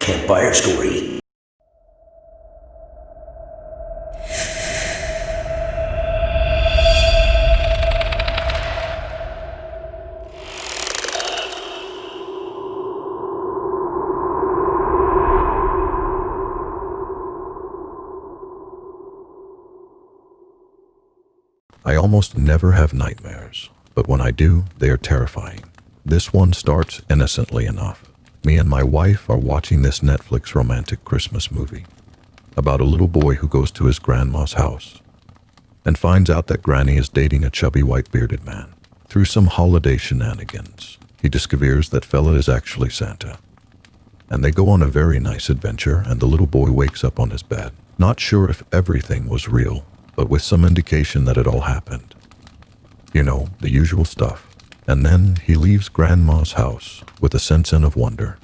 Campfire Story. I almost never have nightmares, but when I do, they are terrifying. This one starts innocently enough. Me and my wife are watching this Netflix romantic Christmas movie about a little boy who goes to his grandma's house and finds out that Granny is dating a chubby white-bearded man. Through some holiday shenanigans, he discovers that fella is actually Santa. And they go on a very nice adventure, and the little boy wakes up on his bed, not sure if everything was real, but with some indication that it all happened. You know, the usual stuff. And then he leaves Grandma's house with a sense of wonder,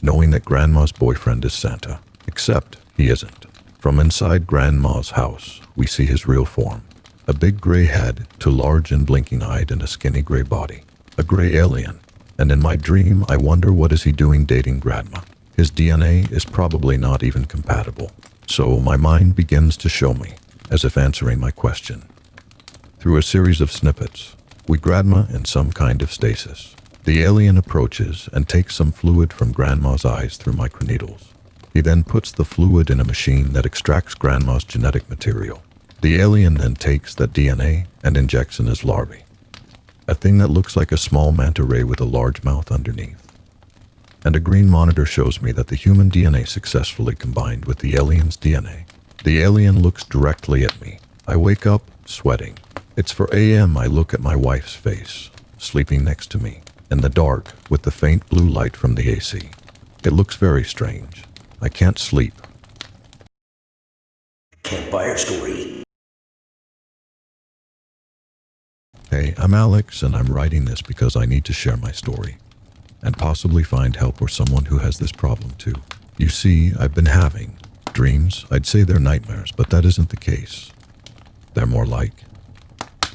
knowing that Grandma's boyfriend is Santa. Except he isn't. From inside Grandma's house, we see his real form. A big gray head, too large and blinking-eyed, and a skinny gray body. A gray alien. And in my dream, I wonder what is he doing dating Grandma. His DNA is probably not even compatible. So my mind begins to show me, as if answering my question. Through a series of snippets, we Grandma in some kind of stasis. The alien approaches and takes some fluid from Grandma's eyes through microneedles. He then puts the fluid in a machine that extracts Grandma's genetic material. The alien then takes that DNA and injects in his larvae, a thing that looks like a small manta ray with a large mouth underneath. And a green monitor shows me that the human DNA successfully combined with the alien's DNA. The alien looks directly at me. I wake up, sweating. It's 4 a.m. I look at my wife's face, sleeping next to me, in the dark, with the faint blue light from the AC. It looks very strange. I can't sleep. Campfire Story. Hey, I'm Alex, and I'm writing this because I need to share my story, and possibly find help for someone who has this problem too. You see, I've been having dreams. I'd say they're nightmares, but that isn't the case. They're more like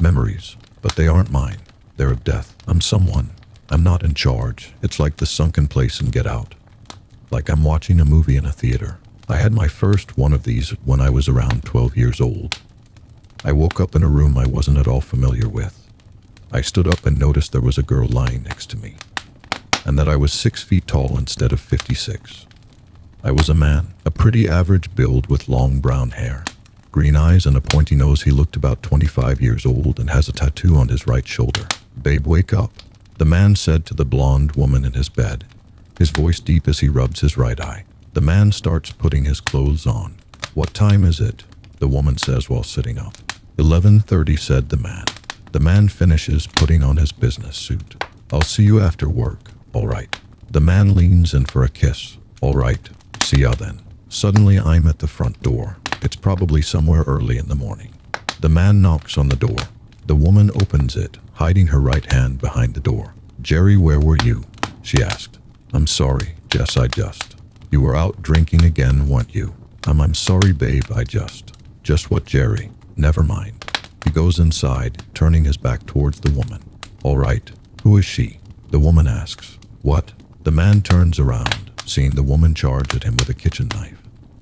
memories, but they aren't mine. They're of death. I'm someone. I'm not in charge. It's like the sunken place in Get Out. Like I'm watching a movie in a theater. I had my first one of these when I was around 12 years old. I woke up in a room I wasn't at all familiar with. I stood up and noticed there was a girl lying next to me, and that I was 6 feet tall instead of 56. I was a man, a pretty average build with long brown hair, green eyes and a pointy nose. He looked about 25 years old and has a tattoo on his right shoulder. "Babe, wake up," the man said to the blonde woman in his bed, his voice deep as he rubs his right eye. The man starts putting his clothes on. "What time is it?" the woman says while sitting up. 11:30, said the man. The man finishes putting on his business suit. "I'll see you after work." "All right." The man leans in for a kiss. "All right, see ya then." Suddenly I'm at the front door. It's probably somewhere early in the morning. The man knocks on the door. The woman opens it, hiding her right hand behind the door. "Jerry, where were you?" she asked. "I'm sorry, Jess, You were out drinking again, weren't you?" I'm sorry, babe, Just what, Jerry? Never mind." He goes inside, turning his back towards the woman. "All right, who is she?" the woman asks. "What?" The man turns around, seeing the woman charge at him with a kitchen knife.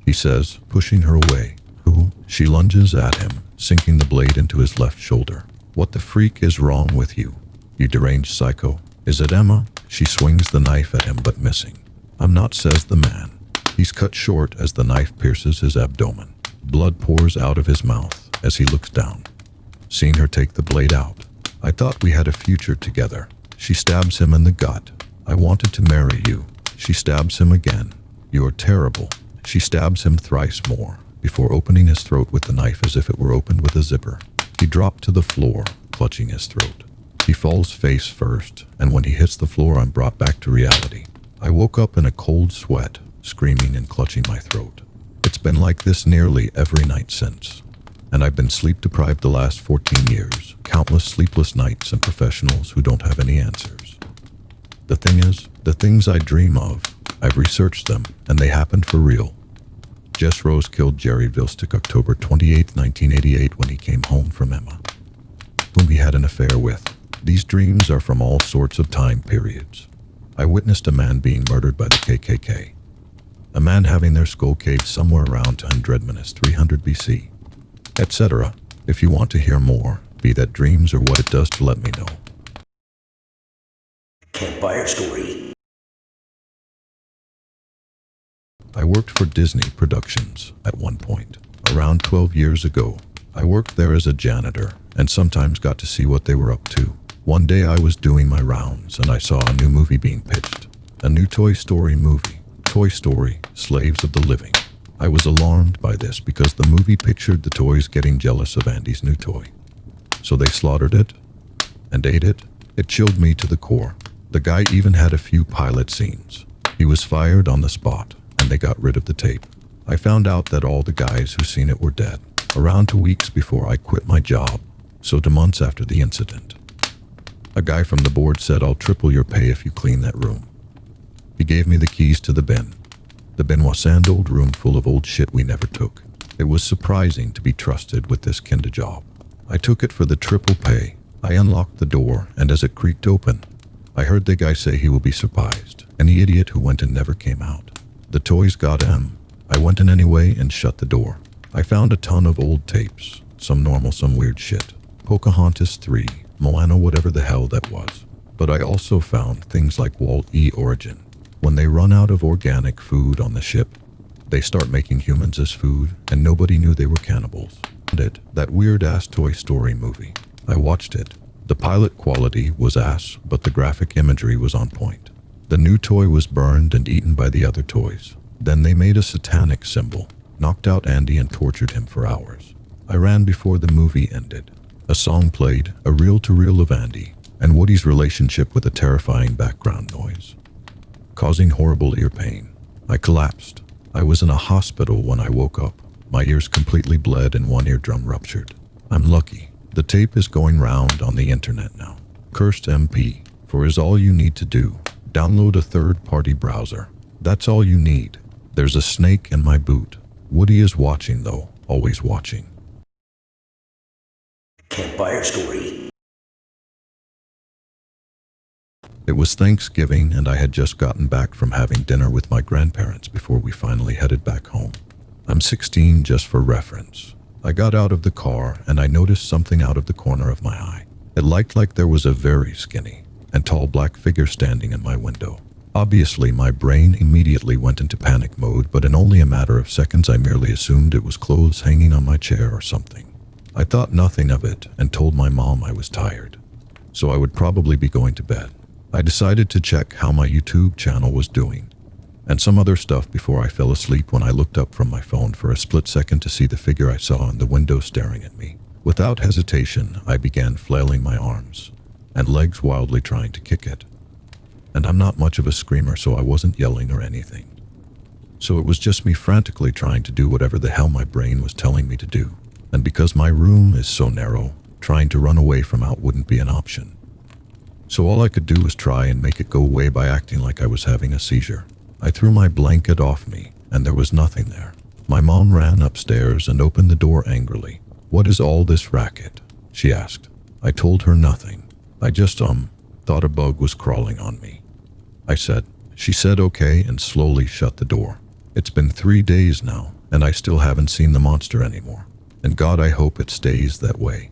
He says, pushing her away, "Who?" She lunges at him, sinking the blade into his left shoulder. "What the freak is wrong with you, you deranged psycho? Is it Emma?" She swings the knife at him, but missing. "I'm not," says the man. He's cut short as the knife pierces his abdomen. Blood pours out of his mouth as he looks down. Seeing her take the blade out, "I thought we had a future together." She stabs him in the gut. "I wanted to marry you." She stabs him again. "You're terrible." She stabs him thrice more, before opening his throat with the knife as if it were opened with a zipper. He dropped to the floor, clutching his throat. He falls face first, and when he hits the floor, I'm brought back to reality. I woke up in a cold sweat, screaming and clutching my throat. It's been like this nearly every night since, and I've been sleep-deprived the last 14 years, countless sleepless nights and professionals who don't have any answers. The thing is, the things I dream of, I've researched them, and they happened for real. Jess Rose killed Jerry Vilstick October 28, 1988 when he came home from Emma, whom he had an affair with. These dreams are from all sorts of time periods. I witnessed a man being murdered by the KKK. A man having their skull caved somewhere around 200 BC, etc. If you want to hear more, be that dreams or what it does, to let me know. Campfire Story. I worked for Disney Productions at one point. Around 12 years ago, I worked there as a janitor and sometimes got to see what they were up to. One day I was doing my rounds and I saw a new movie being pitched. A new Toy Story movie. Toy Story, Slaves of the Living. I was alarmed by this because the movie pictured the toys getting jealous of Andy's new toy. So they slaughtered it and ate it. It chilled me to the core. The guy even had a few pilot scenes. He was fired on the spot and they got rid of the tape. I found out that all the guys who seen it were dead around 2 weeks before I quit my job, so 2 months after the incident. A guy from the board said, "I'll triple your pay if you clean that room." He gave me the keys to the bin. The bin was an old room full of old shit we never took. It was surprising to be trusted with this kinda job. I took it for the triple pay. I unlocked the door, and as it creaked open, I heard the guy say he will be surprised. Any idiot who went in never came out. The toys got him. I went in anyway and shut the door. I found a ton of old tapes. Some normal, some weird shit. Pocahontas 3, Moana, whatever the hell that was. But I also found things like Wall-E Origin. When they run out of organic food on the ship, they start making humans as food, and nobody knew they were cannibals. That weird-ass Toy Story movie. I watched it. The pilot quality was ass, but the graphic imagery was on point. The new toy was burned and eaten by the other toys. Then they made a satanic symbol, knocked out Andy and tortured him for hours. I ran before the movie ended. A song played, a reel-to-reel of Andy and Woody's relationship with a terrifying background noise, causing horrible ear pain. I collapsed. I was in a hospital when I woke up. My ears completely bled and one eardrum ruptured. I'm lucky. The tape is going round on the internet now. Cursed MP4 is all you need to do. Download a third-party browser. That's all you need. There's a snake in my boot. Woody is watching though, always watching. Campfire Story. It was Thanksgiving and I had just gotten back from having dinner with my grandparents before we finally headed back home. I'm 16 just for reference. I got out of the car and I noticed something out of the corner of my eye. It looked like there was a very skinny and tall black figure standing in my window. Obviously, my brain immediately went into panic mode, but in only a matter of seconds I merely assumed it was clothes hanging on my chair or something. I thought nothing of it and told my mom I was tired, so I would probably be going to bed. I decided to check how my YouTube channel was doing and some other stuff before I fell asleep when I looked up from my phone for a split second to see the figure I saw in the window staring at me. Without hesitation, I began flailing my arms and legs wildly trying to kick it. And I'm not much of a screamer, so I wasn't yelling or anything. So it was just me frantically trying to do whatever the hell my brain was telling me to do. And because my room is so narrow, trying to run away from out wouldn't be an option. So all I could do was try and make it go away by acting like I was having a seizure. I threw my blanket off me, and there was nothing there. My mom ran upstairs and opened the door angrily. "What is all this racket?" she asked. I told her nothing. I just, thought a bug was crawling on me, I said. She said okay and slowly shut the door. It's been 3 days now, and I still haven't seen the monster anymore. And God, I hope it stays that way.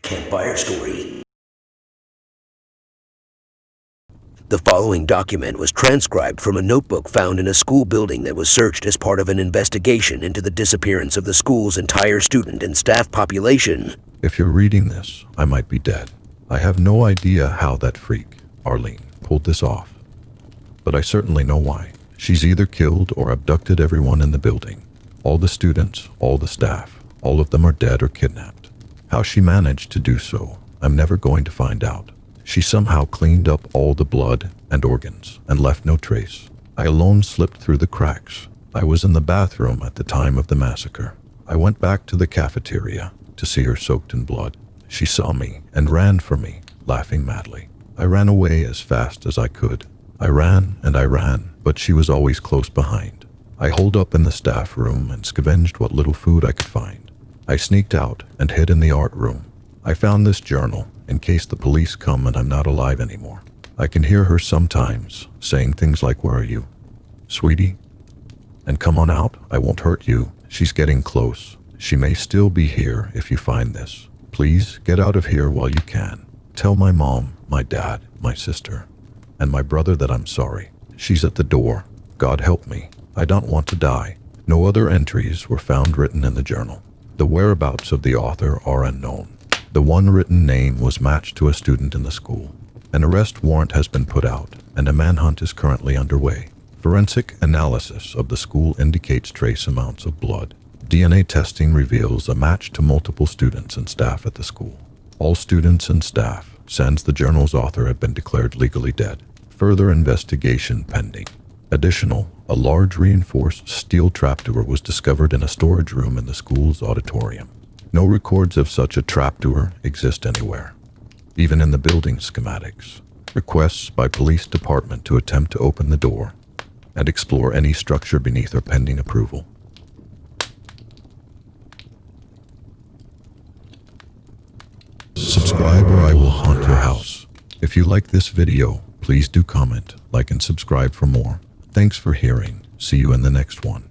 Campfire Story. The following document was transcribed from a notebook found in a school building that was searched as part of an investigation into the disappearance of the school's entire student and staff population. If you're reading this, I might be dead. I have no idea how that freak, Arlene, pulled this off. But I certainly know why. She's either killed or abducted everyone in the building. All the students, all the staff, all of them are dead or kidnapped. How she managed to do so, I'm never going to find out. She somehow cleaned up all the blood and organs and left no trace. I alone slipped through the cracks. I was in the bathroom at the time of the massacre. I went back to the cafeteria to see her soaked in blood. She saw me and ran for me, laughing madly. I ran away as fast as I could. I ran, but she was always close behind. I holed up in the staff room and scavenged what little food I could find. I sneaked out and hid in the art room. I found this journal in case the police come and I'm not alive anymore. I can hear her sometimes saying things like, "Where are you?" Sweetie? And come on out, I won't hurt you. She's getting close. She may still be here if you find this. Please get out of here while you can. Tell my mom, my dad, my sister, and my brother that I'm sorry. She's at the door. God help me. I don't want to die. No other entries were found written in the journal. The whereabouts of the author are unknown. The one written name was matched to a student in the school. An arrest warrant has been put out, and a manhunt is currently underway. Forensic analysis of the school indicates trace amounts of blood. DNA testing reveals a match to multiple students and staff at the school. All students and staff, sans the journal's author, have been declared legally dead. Further investigation pending. A large reinforced steel trapdoor was discovered in a storage room in the school's auditorium. No records of such a trapdoor exist anywhere, even in the building schematics. Requests by police department to attempt to open the door and explore any structure beneath are pending approval. Subscribe or I will haunt your house. If you like this video, please do comment, like, and subscribe for more. Thanks for hearing. See you in the next one.